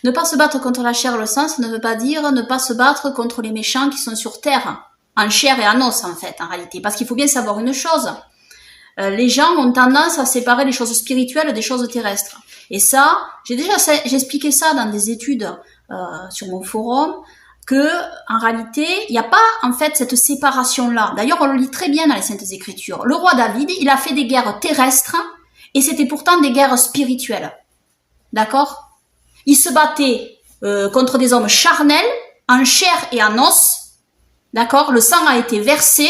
Ne pas se battre contre la chair et le sang, ça ne veut pas dire ne pas se battre contre les méchants qui sont sur terre, en chair et en os en fait, en réalité. Parce qu'il faut bien savoir une chose, les gens ont tendance à séparer les choses spirituelles des choses terrestres. Et ça, j'ai expliqué ça dans des études sur mon forum, que en réalité, il n'y a pas en fait cette séparation-là. D'ailleurs, on le lit très bien dans les Saintes Écritures. Le roi David, il a fait des guerres terrestres et c'était pourtant des guerres spirituelles. D'accord ? Il se battait contre des hommes charnels, en chair et en os. D'accord ? Le sang a été versé.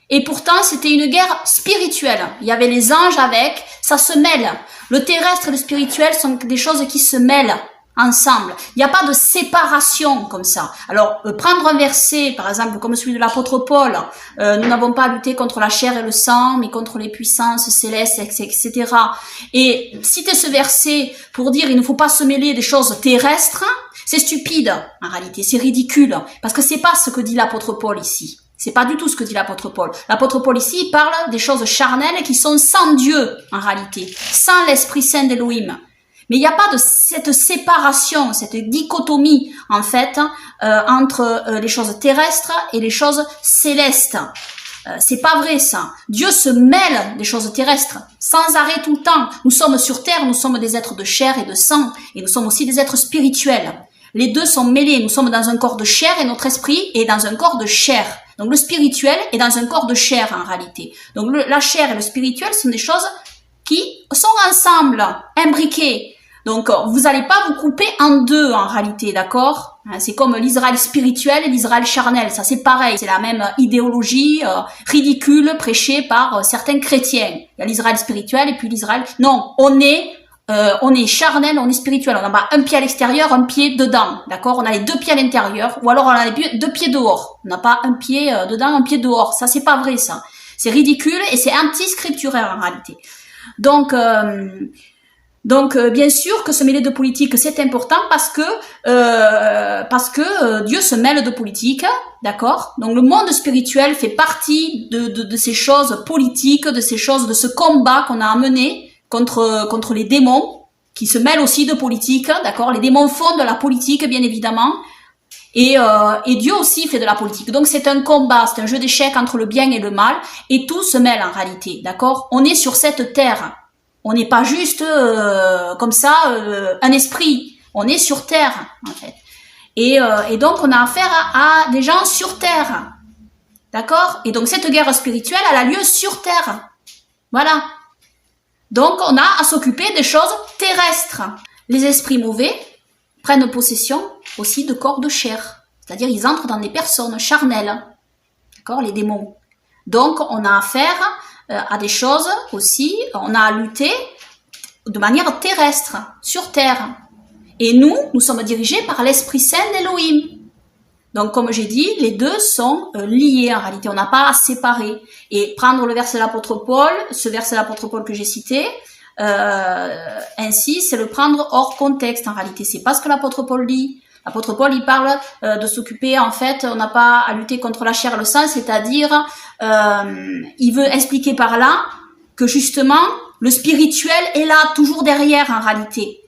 Et pourtant, c'était une guerre spirituelle. Il y avait les anges avec. Ça se mêle. Le terrestre et le spirituel sont des choses qui se mêlent ensemble. Il n'y a pas de séparation comme ça. Alors, prendre un verset, par exemple, comme celui de l'apôtre Paul, nous n'avons pas à lutter contre la chair et le sang, mais contre les puissances célestes, etc. Et citer ce verset pour dire il ne faut pas se mêler des choses terrestres, c'est stupide, en réalité, c'est ridicule, parce que c'est pas ce que dit l'apôtre Paul ici. C'est pas du tout ce que dit l'apôtre Paul. L'apôtre Paul ici, il parle des choses charnelles qui sont sans Dieu, en réalité, sans l'Esprit Saint d'Élohim. Mais il n'y a pas de cette séparation, cette dichotomie, en fait, entre les choses terrestres et les choses célestes. C'est pas vrai, ça. Dieu se mêle des choses terrestres, sans arrêt tout le temps. Nous sommes sur terre, nous sommes des êtres de chair et de sang, et nous sommes aussi des êtres spirituels. Les deux sont mêlés. Nous sommes dans un corps de chair et notre esprit est dans un corps de chair. Donc le spirituel est dans un corps de chair, en réalité. Donc la chair et le spirituel sont des choses qui sont ensemble, imbriquées. Donc, vous n'allez pas vous couper en deux, en réalité, d'accord? C'est comme l'Israël spirituel et l'Israël charnel. Ça, c'est pareil. C'est la même idéologie ridicule prêchée par certains chrétiens. Il y a l'Israël spirituel et puis l'Israël... Non, on est charnel, on est spirituel. On n'a pas un pied à l'extérieur, un pied dedans, d'accord? On a les deux pieds à l'intérieur, ou alors on a les deux pieds dehors. On n'a pas un pied dedans, un pied dehors. Ça, c'est pas vrai, ça. C'est ridicule et c'est anti-scripturaire, en réalité. Donc, bien sûr que se mêler de politique, c'est important parce que Dieu se mêle de politique, d'accord? Donc le monde spirituel fait partie de ces choses politiques, de ces choses, de ce combat qu'on a à mener contre les démons, qui se mêlent aussi de politique, d'accord? Les démons font de la politique, bien évidemment, et Dieu aussi fait de la politique. Donc c'est un combat, c'est un jeu d'échecs entre le bien et le mal, et tout se mêle en réalité, d'accord? On est sur cette terre. On n'est pas juste comme ça un esprit. On est sur terre, en fait. Et donc, on a affaire à des gens sur terre. D'accord? Et donc, cette guerre spirituelle, elle a lieu sur terre. Voilà. Donc, on a à s'occuper des choses terrestres. Les esprits mauvais prennent possession aussi de corps de chair. C'est-à-dire, ils entrent dans des personnes charnelles. D'accord? Les démons. Donc, on a affaire à des choses aussi, on a à lutter de manière terrestre, sur terre. Et nous sommes dirigés par l'Esprit Saint d'Élohim. Donc, comme j'ai dit, les deux sont liés en réalité, on n'a pas à séparer. Et prendre le verset de l'apôtre Paul, ce verset de l'apôtre Paul que j'ai cité, ainsi, c'est le prendre hors contexte en réalité. C'est pas ce que l'apôtre Paul dit. L'apôtre Paul, il parle de s'occuper, en fait, on n'a pas à lutter contre la chair et le sang, c'est-à-dire, il veut expliquer par là que justement, le spirituel est là, toujours derrière en réalité.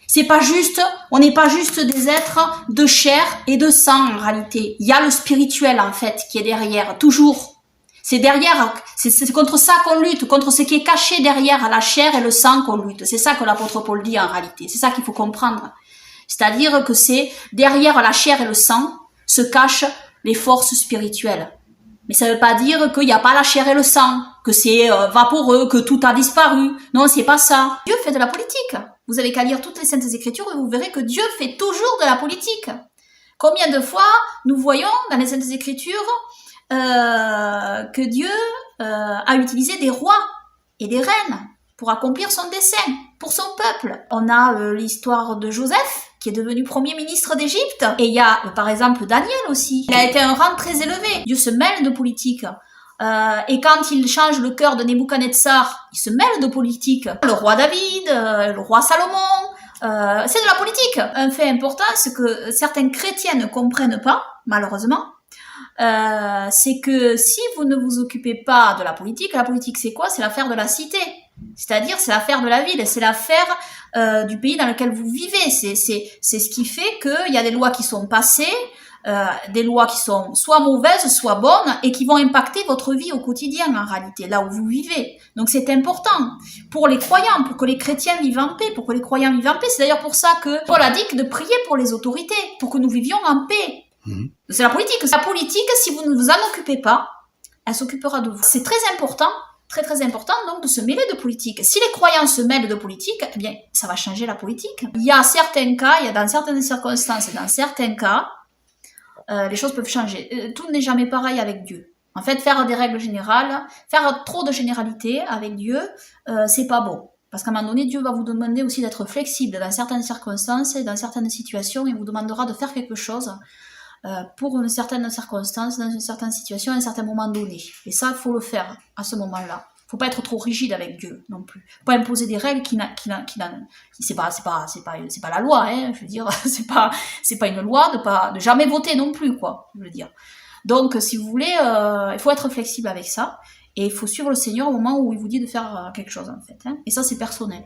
C'est pas juste, on n'est pas juste des êtres de chair et de sang en réalité. Il y a le spirituel, en fait, qui est derrière, toujours. C'est derrière, c'est contre ça qu'on lutte, contre ce qui est caché derrière la chair et le sang qu'on lutte. C'est ça que l'apôtre Paul dit en réalité. C'est ça qu'il faut comprendre. C'est-à-dire que c'est derrière la chair et le sang se cachent les forces spirituelles. Mais ça ne veut pas dire qu'il n'y a pas la chair et le sang, que c'est vaporeux, que tout a disparu. Non, c'est pas ça. Dieu fait de la politique. Vous avez qu'à lire toutes les Saintes Écritures et vous verrez que Dieu fait toujours de la politique. Combien de fois nous voyons dans les Saintes Écritures que Dieu a utilisé des rois et des reines pour accomplir son dessein, pour son peuple. On a l'histoire de Joseph, qui est devenu premier ministre d'Égypte. Et il y a, par exemple, Daniel aussi. Il a été un rang très élevé. Dieu se mêle de politique. Et quand il change le cœur de Nebuchadnezzar, il se mêle de politique. Le roi David, le roi Salomon, c'est de la politique. Un fait important, c'est que certains chrétiens ne comprennent pas, malheureusement, c'est que si vous ne vous occupez pas de la politique c'est quoi? C'est l'affaire de la cité. C'est-à-dire, c'est l'affaire de la ville, c'est l'affaire du pays dans lequel vous vivez. C'est ce qui fait qu'il y a des lois qui sont passées, des lois qui sont soit mauvaises, soit bonnes, et qui vont impacter votre vie au quotidien, en réalité, là où vous vivez. Donc c'est important pour les croyants, pour que les chrétiens vivent en paix, pour que les croyants vivent en paix. C'est d'ailleurs pour ça que Paul a dit de prier pour les autorités, pour que nous vivions en paix. C'est la politique. La politique, si vous ne vous en occupez pas, elle s'occupera de vous. C'est très important, très important donc de se mêler de politique. Si les croyants se mêlent de politique, eh bien, ça va changer la politique. Il y a certains cas, il y a dans certaines circonstances et dans certains cas, les choses peuvent changer. Tout n'est jamais pareil avec Dieu. En fait, faire des règles générales, faire trop de généralités avec Dieu, c'est pas bon. Parce qu'à un moment donné, Dieu va vous demander aussi d'être flexible dans certaines circonstances et dans certaines situations. Il vous demandera de faire quelque chose pour une certaine circonstance, dans une certaine situation, à un certain moment donné. Et ça, il faut le faire à ce moment-là. Il ne faut pas être trop rigide avec Dieu non plus. Faut pas imposer des règles c'est pas la loi, hein. Je veux dire, c'est pas une loi de jamais voter non plus, quoi. Je veux dire. Donc, si vous voulez, il faut être flexible avec ça. Et il faut suivre le Seigneur au moment où il vous dit de faire quelque chose, en fait. Hein. Et ça, c'est personnel.